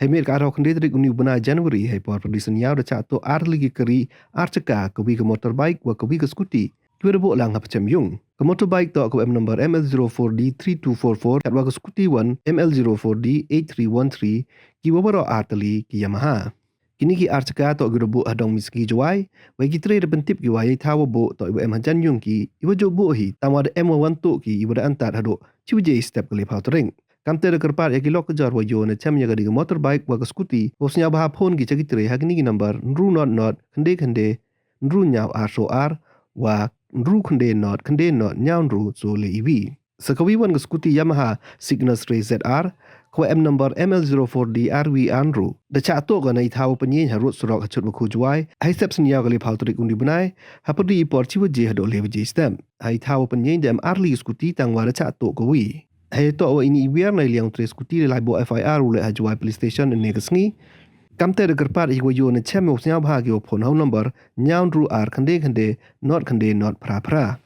Hai met ka ro khande trik uni bana January hai por production yaw da cha to ar ligi kari ar chaka kawi ke motorbike wa kawi ke scooty. Kwe bo lang hap cham yung. Ke motorbike to ko M number ML04D3244 kat wa ke scooty 1 ML04D8313 ki wabaro artali ki Yamaha. Kini ki ar chaka to gurbu adong miski jwai wa ki tre de pentip ki wa thawo bo to M hajan yung ki iwa jo bo hi tamwa de M1 to ki iwa da antar hado chiwje step ke le pautring. Kamte de kerpat ya ki lok jar wa yo ne cham ya ga motorbike wa ke scooty posnya bah phone ki chaki tre hagni ki number nru not khande nru nyaw ar so ar wa nru khande not nyaw nru so le iwi. Sekawi wan ke scooty Yamaha Cygnus Ray ZR ko M number ML04D RV Andrew da cha to ga nai thau panyi ha rut surok chut ma khu jwai hai step snya ga le phau trik undi bunai ha padi por chi wje ha do le wje stem hai thau panyi dem arli scooty tang wa da cha to ko wi hai to wa ini biar nai liang tre scooty le lai bo FIR le ha jwai police station ne gsngi kamte de kerpat hi wo yo ne chem mo snya bha ge phone hau number nyaw ru ar khande not pra